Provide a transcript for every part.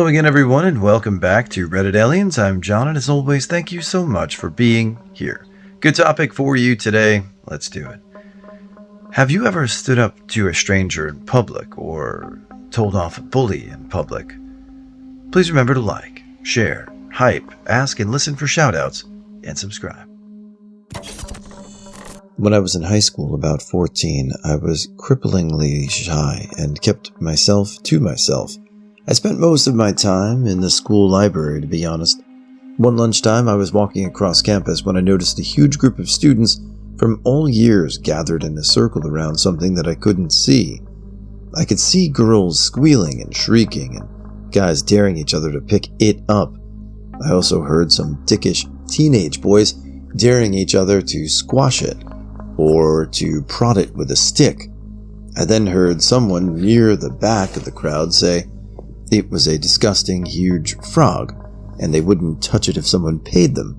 Hello again, everyone, and welcome back to Reddit Aliens. I'm John, and as always, thank you so much for being here. Good topic for you today. Let's do it. Have you ever stood up to a stranger in public or told off a bully in public? Please remember to like, share, hype, ask, and listen for shoutouts, and subscribe. When I was in high school, about 14, I was cripplingly shy and kept myself to myself. I spent most of my time in the school library, to be honest. One lunchtime, I was walking across campus when I noticed a huge group of students from all years gathered in a circle around something that I couldn't see. I could see girls squealing and shrieking, and guys daring each other to pick it up. I also heard some dickish teenage boys daring each other to squash it, or to prod it with a stick. I then heard someone near the back of the crowd say it was a disgusting, huge frog, and they wouldn't touch it if someone paid them.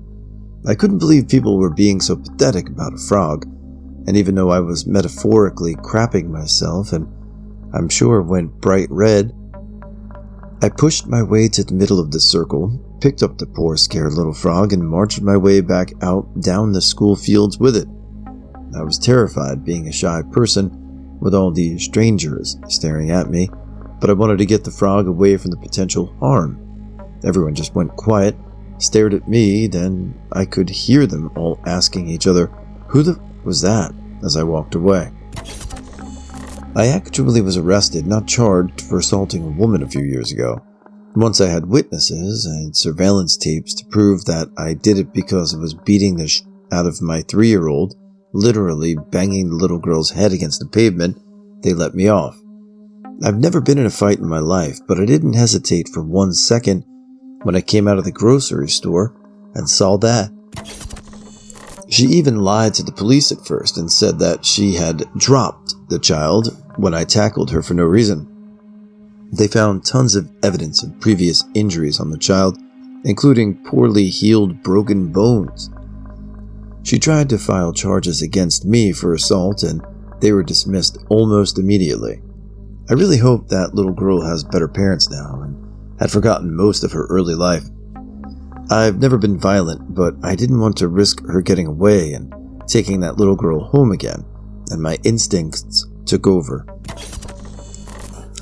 I couldn't believe people were being so pathetic about a frog, and even though I was metaphorically crapping myself, and I'm sure went bright red, I pushed my way to the middle of the circle, picked up the poor scared little frog, and marched my way back out down the school fields with it. I was terrified, being a shy person, with all these strangers staring at me, but I wanted to get the frog away from the potential harm. Everyone just went quiet, stared at me, then I could hear them all asking each other, "Who the was that?" as I walked away. I actually was arrested, not charged, for assaulting a woman a few years ago. Once I had witnesses and surveillance tapes to prove that I did it because I was beating the out of my 3-year-old, literally banging the little girl's head against the pavement, they let me off. I've never been in a fight in my life, but I didn't hesitate for 1 second when I came out of the grocery store and saw that. She even lied to the police at first and said that she had dropped the child when I tackled her for no reason. They found tons of evidence of previous injuries on the child, including poorly healed broken bones. She tried to file charges against me for assault, and they were dismissed almost immediately. I really hope that little girl has better parents now and had forgotten most of her early life. I've never been violent, but I didn't want to risk her getting away and taking that little girl home again, and my instincts took over.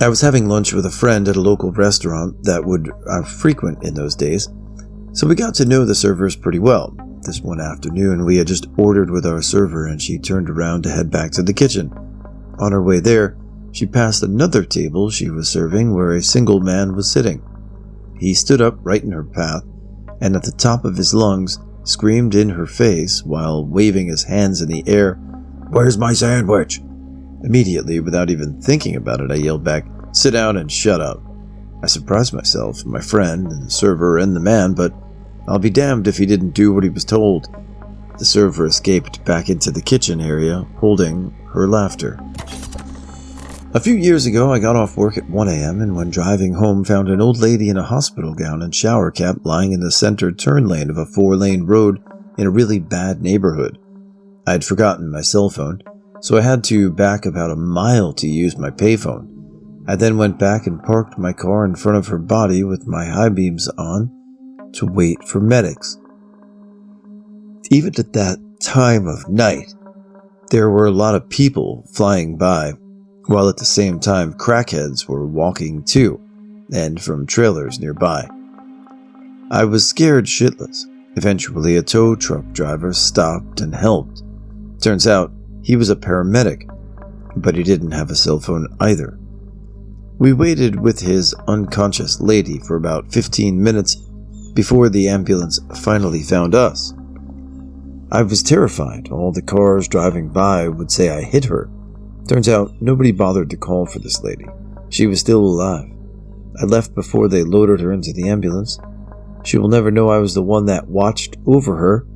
I was having lunch with a friend at a local restaurant that would frequent in those days, so we got to know the servers pretty well. This one afternoon, we had just ordered with our server, and she turned around to head back to the kitchen. On her way there, she passed another table she was serving where a single man was sitting. He stood up right in her path, and at the top of his lungs, screamed in her face while waving his hands in the air, "Where's my sandwich?" Immediately, without even thinking about it, I yelled back, "Sit down and shut up." I surprised myself, my friend, and the server, and the man, but I'll be damned if he didn't do what he was told. The server escaped back into the kitchen area, holding her laughter. A few years ago, I got off work at 1 a.m. and when driving home found an old lady in a hospital gown and shower cap lying in the center turn lane of a 4-lane road in a really bad neighborhood. I had forgotten my cell phone, so I had to back about a mile to use my payphone. I then went back and parked my car in front of her body with my high beams on to wait for medics. Even at that time of night, there were a lot of people flying by, while at the same time crackheads were walking too, and from trailers nearby. I was scared shitless. Eventually, a tow truck driver stopped and helped. Turns out, he was a paramedic, but he didn't have a cell phone either. We waited with his unconscious lady for about 15 minutes before the ambulance finally found us. I was terrified. All the cars driving by would say I hit her. Turns out, nobody bothered to call for this lady. She was still alive. I left before they loaded her into the ambulance. She will never know I was the one that watched over her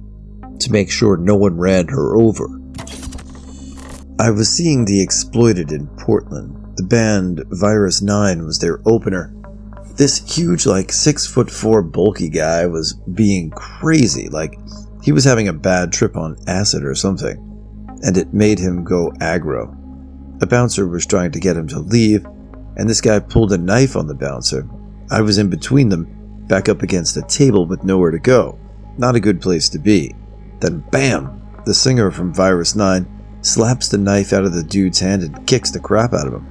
to make sure no one ran her over. I was seeing The Exploited in Portland. The band Virus 9 was their opener. This huge, 6'4" bulky guy was being crazy, like he was having a bad trip on acid or something, and it made him go aggro. A bouncer was trying to get him to leave, and this guy pulled a knife on the bouncer. I was in between them, back up against a table with nowhere to go. Not a good place to be. Then bam! The singer from Virus 9 slaps the knife out of the dude's hand and kicks the crap out of him.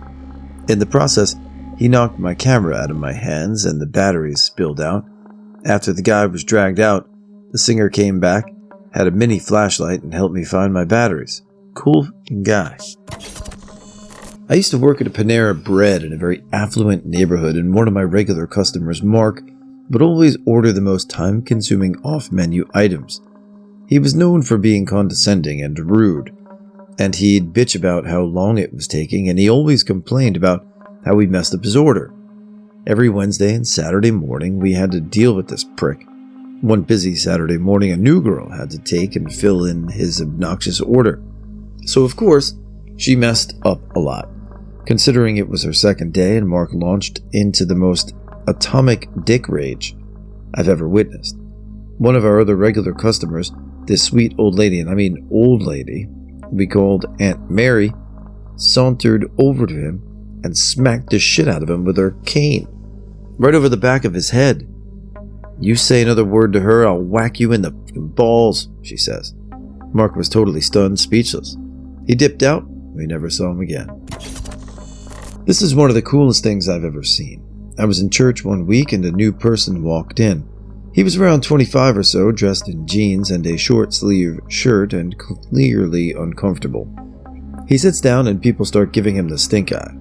In the process, he knocked my camera out of my hands and the batteries spilled out. After the guy was dragged out, the singer came back, had a mini flashlight, and helped me find my batteries. Cool guy. I used to work at a Panera Bread in a very affluent neighborhood, and one of my regular customers, Mark, would always order the most time-consuming off-menu items. He was known for being condescending and rude, and he'd bitch about how long it was taking, and he always complained about how we messed up his order. Every Wednesday and Saturday morning, we had to deal with this prick. One busy Saturday morning, a new girl had to take and fill in his obnoxious order. So, of course, she messed up a lot. Considering it was her second day and Mark launched into the most atomic dick rage I've ever witnessed. One of our other regular customers, this sweet old lady, and I mean old lady, we called Aunt Mary, sauntered over to him and smacked the shit out of him with her cane, right over the back of his head. "You say another word to her, I'll whack you in the balls," she says. Mark was totally stunned, speechless. He dipped out. We never saw him again. This is one of the coolest things I've ever seen. I was in church one week and a new person walked in. He was around 25 or so, dressed in jeans and a short-sleeve shirt and clearly uncomfortable. He sits down and people start giving him the stink eye.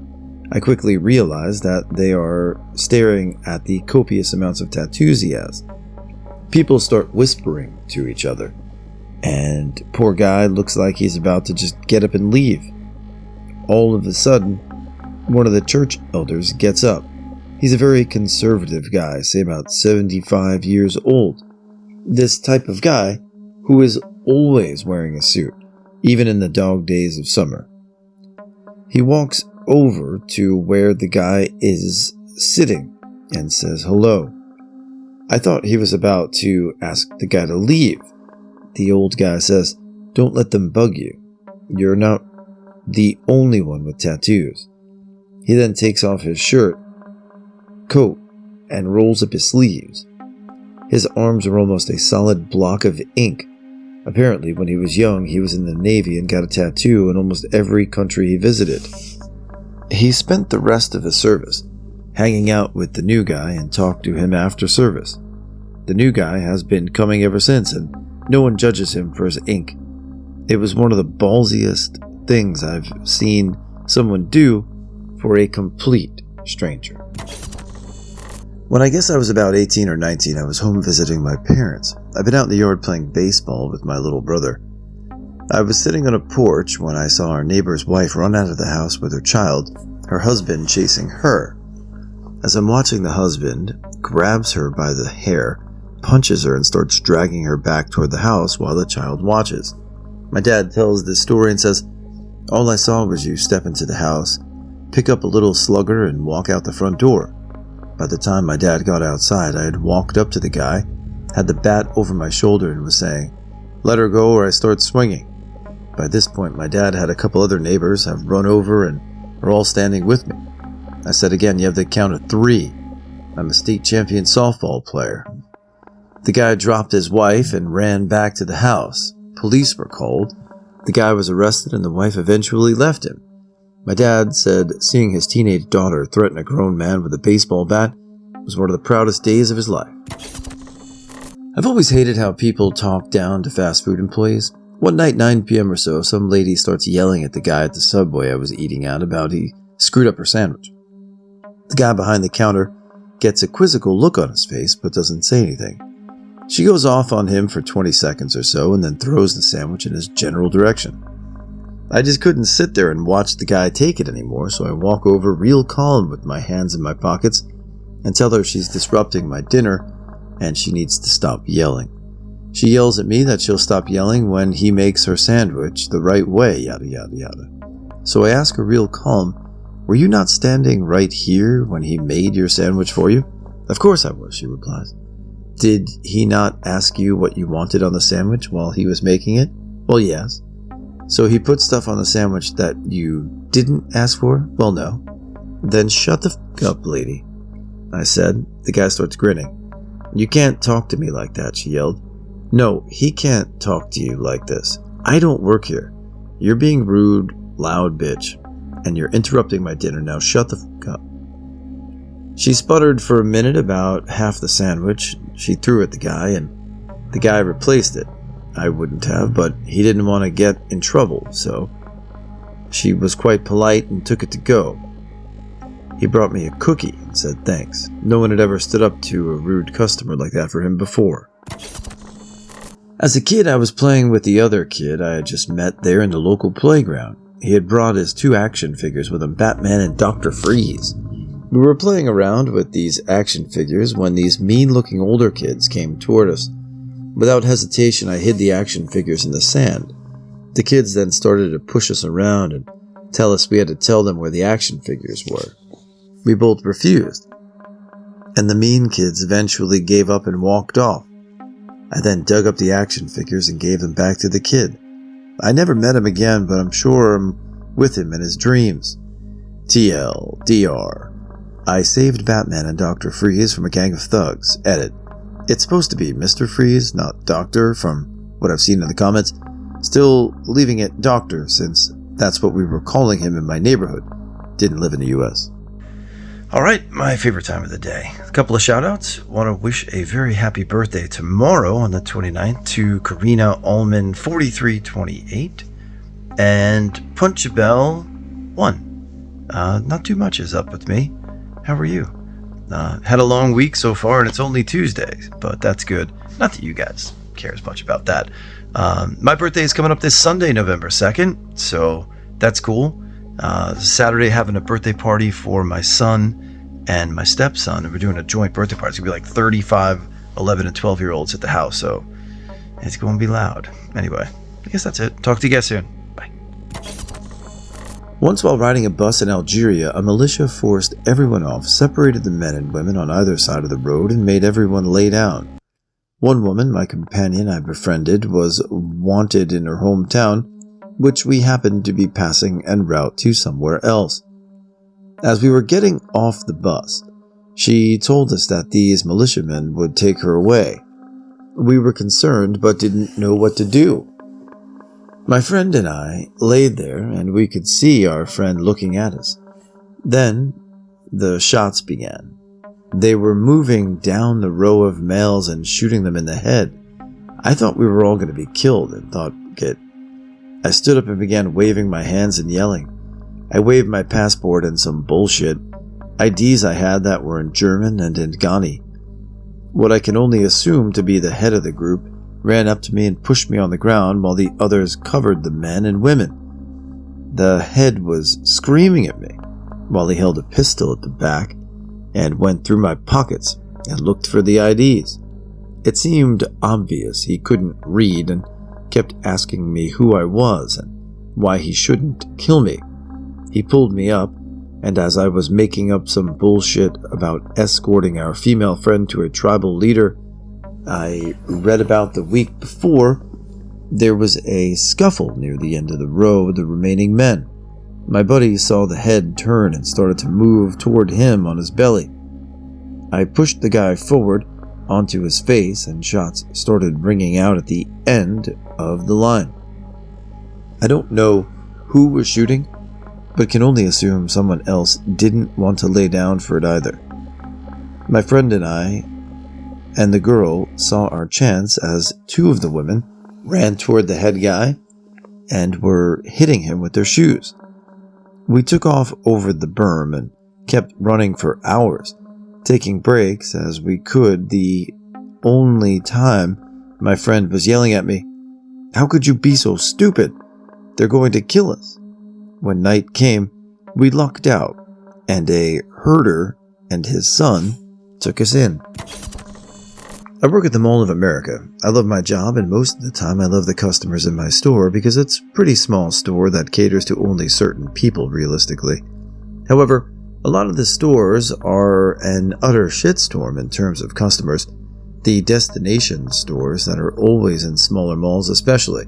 I quickly realize that they are staring at the copious amounts of tattoos he has. People start whispering to each other, and poor guy looks like he's about to just get up and leave. All of a sudden, one of the church elders gets up. He's a very conservative guy, say about 75 years old. This type of guy who is always wearing a suit, even in the dog days of summer. He walks over to where the guy is sitting and says hello. I thought he was about to ask the guy to leave. The old guy says, "Don't let them bug you. You're not the only one with tattoos." He then takes off his shirt, coat, and rolls up his sleeves. His arms are almost a solid block of ink. Apparently, when he was young, he was in the Navy and got a tattoo in almost every country he visited. He spent the rest of his service hanging out with the new guy and talked to him after service. The new guy has been coming ever since, and no one judges him for his ink. It was one of the ballsiest things I've seen someone do for a complete stranger. When I guess I was about 18 or 19, I was home visiting my parents. I'd been out in the yard playing baseball with my little brother. I was sitting on a porch when I saw our neighbor's wife run out of the house with her child, her husband chasing her. As I'm watching, the husband grabs her by the hair, punches her, and starts dragging her back toward the house while the child watches. My dad tells this story and says, "All I saw was you step into the house, pick up a little slugger, and walk out the front door. By the time my dad got outside, I had walked up to the guy, had the bat over my shoulder, and was saying, 'Let her go or I start swinging.' By this point, my dad had a couple other neighbors have run over and are all standing with me. I said again, 'You have the count of 3. I'm a state champion softball player.' The guy dropped his wife and ran back to the house. Police were called. The guy was arrested and the wife eventually left him. My dad said seeing his teenage daughter threaten a grown man with a baseball bat was one of the proudest days of his life." I've always hated how people talk down to fast food employees. One night, 9 p.m. or so, some lady starts yelling at the guy at the Subway I was eating at about he screwed up her sandwich. The guy behind the counter gets a quizzical look on his face but doesn't say anything. She goes off on him for 20 seconds or so and then throws the sandwich in his general direction. I just couldn't sit there and watch the guy take it anymore, so I walk over real calm with my hands in my pockets and tell her she's disrupting my dinner and she needs to stop yelling. She yells at me that she'll stop yelling when he makes her sandwich the right way, yada yada yada. So I ask her real calm, "Were you not standing right here when he made your sandwich for you?" "Of course I was," she replies. "Did he not ask you what you wanted on the sandwich while he was making it?" "Well, yes." "So he put stuff on the sandwich that you didn't ask for?" "Well, no." "Then shut the f*** up, lady." I said. The guy starts grinning. "You can't talk to me like that," she yelled. "No, he can't talk to you like this. I don't work here. You're being rude, loud bitch, and you're interrupting my dinner. Now shut the fuck up." She sputtered for a minute about half the sandwich she threw at the guy, and the guy replaced it. I wouldn't have, but he didn't want to get in trouble, so she was quite polite and took it to go. He brought me a cookie and said thanks. No one had ever stood up to a rude customer like that for him before. As a kid, I was playing with the other kid I had just met there in the local playground. He had brought his 2 action figures with him, Batman and Dr. Freeze. We were playing around with these action figures when these mean-looking older kids came toward us. Without hesitation, I hid the action figures in the sand. The kids then started to push us around and tell us we had to tell them where the action figures were. We both refused, and the mean kids eventually gave up and walked off. I then dug up the action figures and gave them back to the kid. I never met him again, but I'm sure I'm with him in his dreams. TLDR. I saved Batman and Dr. Freeze from a gang of thugs. Edit. It's supposed to be Mr. Freeze, not Doctor, from what I've seen in the comments. Still leaving it Doctor, since that's what we were calling him in my neighborhood. Didn't live in the US. Alright, my favorite time of the day. A couple of shoutouts. Want to wish a very happy birthday tomorrow on the 29th to Karina Allman 4328 and Punchabell 1. Not too much is up with me. How are you? Had a long week so far and it's only Tuesday, but that's good. Not that you guys care as much about that. My birthday is coming up this Sunday, November 2nd, so that's cool. Saturday having a birthday party for my son and my stepson, and we're doing a joint birthday party. It's going to be like 35, 11, and 12-year-olds at the house, so it's going to be loud. Anyway, I guess that's it. Talk to you guys soon. Bye. Once while riding a bus in Algeria, a militia forced everyone off, separated the men and women on either side of the road, and made everyone lay down. One woman, my companion I befriended, was wanted in her hometown, which we happened to be passing en route to somewhere else. As we were getting off the bus, she told us that these militiamen would take her away. We were concerned but didn't know what to do. My friend and I laid there, and we could see our friend looking at us. Then the shots began. They were moving down the row of males and shooting them in the head. I thought we were all going to be killed and thought, "Get." I stood up and began waving my hands and yelling. I waved my passport and some bullshit IDs I had that were in German and in Ghani. What I can only assume to be the head of the group ran up to me and pushed me on the ground while the others covered the men and women. The head was screaming at me while he held a pistol at the back and went through my pockets and looked for the IDs. It seemed obvious he couldn't read and kept asking me who I was and why he shouldn't kill me. He pulled me up, and as I was making up some bullshit about escorting our female friend to a tribal leader I read about the week before, there was a scuffle near the end of the row with the remaining men. My buddy saw the head turn and started to move toward him on his belly. I pushed the guy forward onto his face, and shots started ringing out at the end of the line. I don't know who was shooting, but can only assume someone else didn't want to lay down for it either. My friend and I and the girl saw our chance as 2 of the women ran toward the head guy and were hitting him with their shoes. We took off over the berm and kept running for hours, taking breaks as we could. The only time my friend was yelling at me, "How could you be so stupid? They're going to kill us." When night came, we lucked out, and a herder and his son took us in. I work at the Mall of America. I love my job, and most of the time I love the customers in my store because it's a pretty small store that caters to only certain people realistically. However, a lot of the stores are an utter shitstorm in terms of customers. The destination stores that are always in smaller malls especially.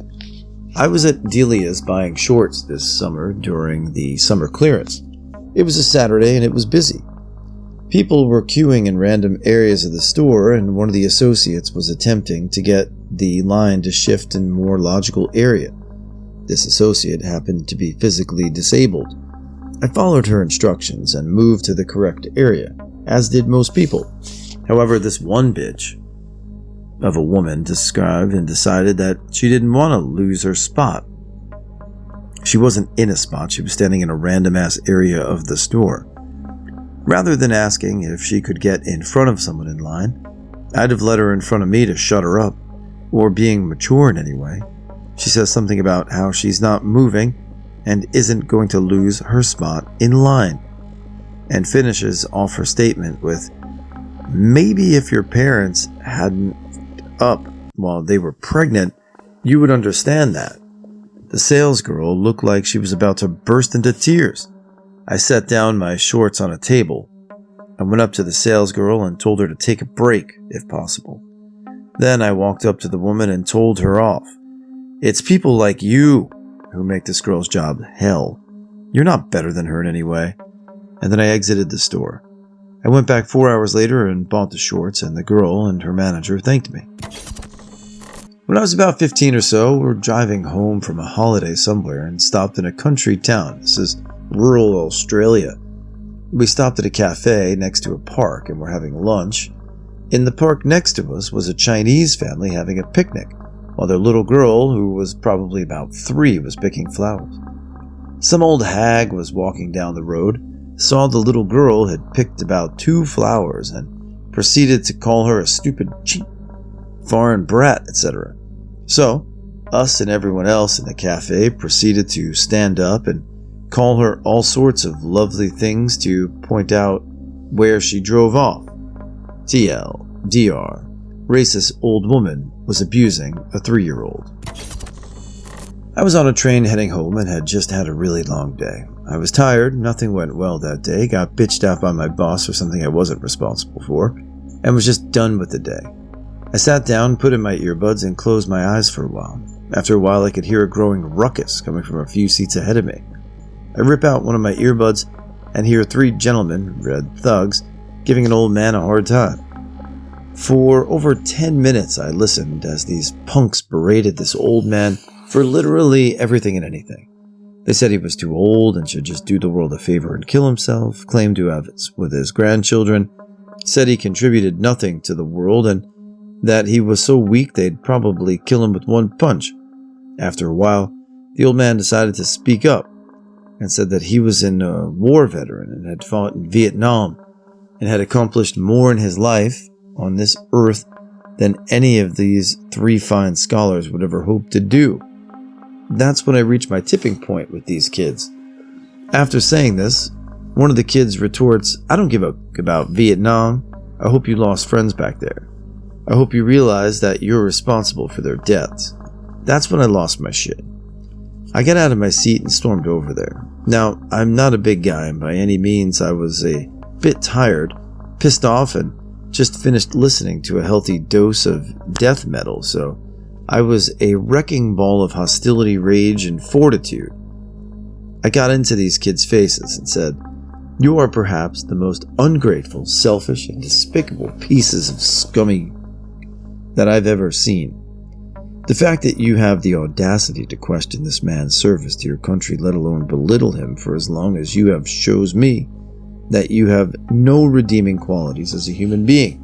I was at Delia's buying shorts this summer during the summer clearance. It was a Saturday and it was busy. People were queuing in random areas of the store, and one of the associates was attempting to get the line to shift in a more logical area. This associate happened to be physically disabled. I followed her instructions and moved to the correct area, as did most people. However, this one bitch of a woman described and decided that she didn't want to lose her spot. She wasn't in a spot, she was standing in a random-ass area of the store. Rather than asking if she could get in front of someone in line, I'd have let her in front of me to shut her up, or being mature in any way. She says something about how she's not moving and isn't going to lose her spot in line, and finishes off her statement with, "Maybe if your parents hadn't up while they were pregnant, you would understand that." The sales girl looked like she was about to burst into tears. I set down my shorts on a table. I went up to the sales girl and told her to take a break, if possible. Then I walked up to the woman and told her off. "It's people like you who make this girl's job hell. You're not better than her in any way." And then I exited the store. I went back 4 hours later and bought the shorts, and the girl and her manager thanked me. When I was about 15 or so, we were driving home from a holiday somewhere and stopped in a country town. This is rural Australia. We stopped at a cafe next to a park and were having lunch. In the park next to us was a Chinese family having a picnic, while their little girl, who was probably about 3, was picking flowers. Some old hag was walking down the road, saw the little girl had picked about 2 flowers, and proceeded to call her a stupid cheap, foreign brat, etc. So, us and everyone else in the cafe proceeded to stand up and call her all sorts of lovely things to point out where she drove off. TL, DR, racist old woman was abusing a 3-year-old. I was on a train heading home and had just had a really long day. I was tired, nothing went well that day, got bitched out by my boss for something I wasn't responsible for, and was just done with the day. I sat down, put in my earbuds, and closed my eyes for a while. After a while, I could hear a growing ruckus coming from a few seats ahead of me. I rip out one of my earbuds and hear 3 gentlemen, red thugs, giving an old man a hard time. For over 10 minutes, I listened as these punks berated this old man for literally everything and anything. They said he was too old and should just do the world a favor and kill himself, claimed to have it with his grandchildren, said he contributed nothing to the world, and that he was so weak they'd probably kill him with one punch. After a while, the old man decided to speak up and said that he was a war veteran and had fought in Vietnam and had accomplished more in his life on this earth than any of these 3 fine scholars would ever hope to do. That's when I reached my tipping point with these kids. After saying this, one of the kids retorts, "I don't give a about Vietnam. I hope you lost friends back there. I hope you realize that you're responsible for their deaths." That's when I lost my shit. I got out of my seat and stormed over there. Now, I'm not a big guy, and by any means I was a bit tired, pissed off, and just finished listening to a healthy dose of death metal, so I was a wrecking ball of hostility, rage, and fortitude. I got into these kids' faces and said, "You are perhaps the most ungrateful, selfish, and despicable pieces of scummy that I've ever seen. The fact that you have the audacity to question this man's service to your country, let alone belittle him for as long as you have, shows me that you have no redeeming qualities as a human being.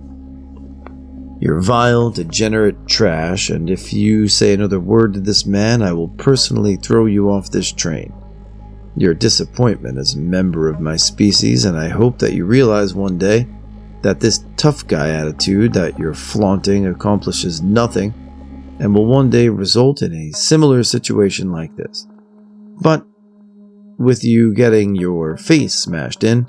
You're vile, degenerate trash, and if you say another word to this man, I will personally throw you off this train. You're a disappointment as a member of my species, and I hope that you realize one day that this tough guy attitude that you're flaunting accomplishes nothing and will one day result in a similar situation like this. But with you getting your face smashed in,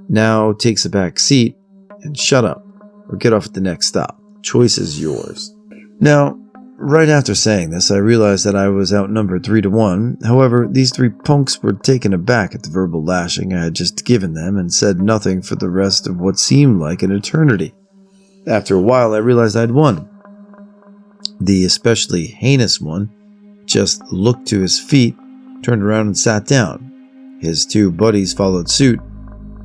now takes a back seat and shut up or get off at the next stop. Choice is yours." Now, right after saying this, I realized that I was outnumbered 3-1. However, these 3 punks were taken aback at the verbal lashing I had just given them and said nothing for the rest of what seemed like an eternity. After a while, I realized I'd won. The especially heinous one just looked to his feet, turned around and sat down. His 2 buddies followed suit.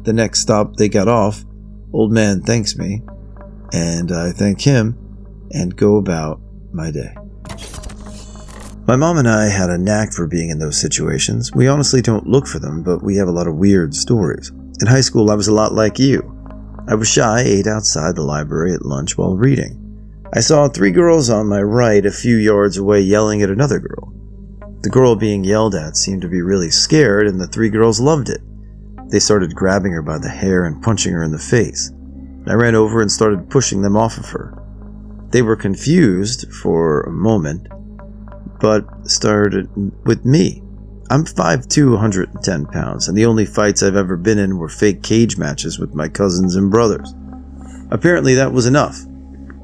The next stop they got off, Old man thanks me, and I thank him and go about my day. My mom and I had a knack for being in those situations. We honestly don't look for them, but we have a lot of weird stories. In high school, I was a lot like you. I was shy, ate outside the library at lunch while reading. I saw 3 girls on my right a few yards away yelling at another girl. The girl being yelled at seemed to be really scared, and the 3 girls loved it. They started grabbing her by the hair and punching her in the face. I ran over and started pushing them off of her. They were confused for a moment, but started with me. I'm 5'2", 110 pounds, and the only fights I've ever been in were fake cage matches with my cousins and brothers. Apparently that was enough,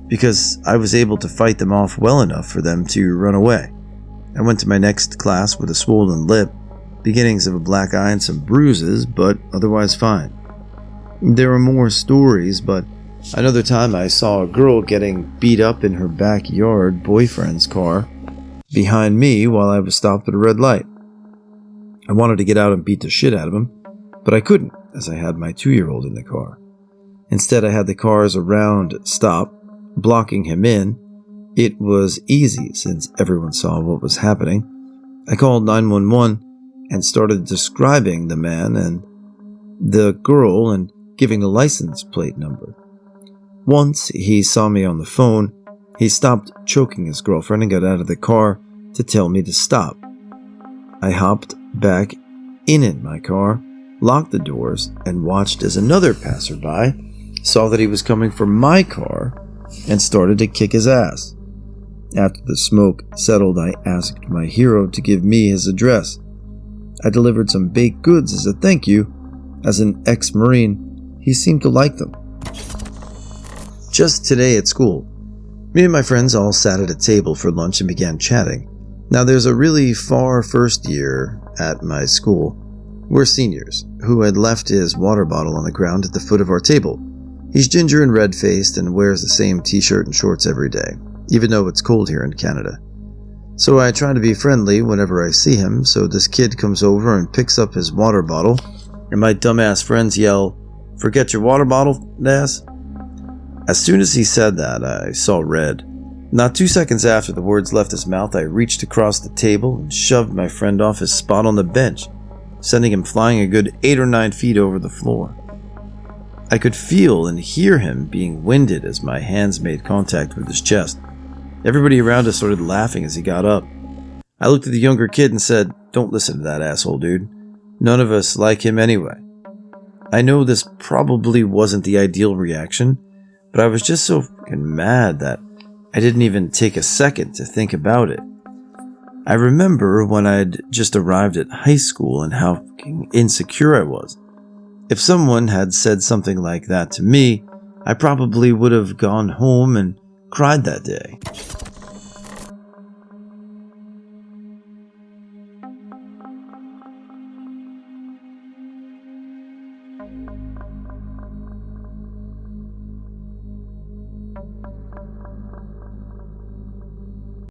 because I was able to fight them off well enough for them to run away. I went to my next class with a swollen lip, beginnings of a black eye and some bruises, but otherwise fine. There were more stories, but another time I saw a girl getting beat up in her backyard boyfriend's car behind me while I was stopped at a red light. I wanted to get out and beat the shit out of him, but I couldn't, as I had my 2-year-old in the car. Instead, I had the cars around stop, blocking him in. It was easy since everyone saw what was happening. I called 911 and started describing the man and the girl and giving the license plate number. Once he saw me on the phone, he stopped choking his girlfriend and got out of the car to tell me to stop. I hopped back in my car, locked the doors, and watched as another passerby saw that he was coming for my car and started to kick his ass. After the smoke settled, I asked my hero to give me his address. I delivered some baked goods as a thank you. As an ex-Marine, he seemed to like them. Just today at school, me and my friends all sat at a table for lunch and began chatting. Now there's a really far first year at my school. We're seniors, who had left his water bottle on the ground at the foot of our table. He's ginger and red-faced and wears the same t-shirt and shorts every day, even though it's cold here in Canada. So I try to be friendly whenever I see him, so this kid comes over and picks up his water bottle, and my dumbass friends yell, "Forget your water bottle, ass?" As soon as he said that, I saw red. Not 2 seconds after the words left his mouth, I reached across the table and shoved my friend off his spot on the bench, sending him flying a good 8 or 9 feet over the floor. I could feel and hear him being winded as my hands made contact with his chest. Everybody around us started laughing as he got up. I looked at the younger kid and said, "Don't listen to that asshole, dude. None of us like him anyway." I know this probably wasn't the ideal reaction, but I was just so fucking mad that I didn't even take a second to think about it. I remember when I'd just arrived at high school and how fucking insecure I was. If someone had said something like that to me, I probably would have gone home and cried that day.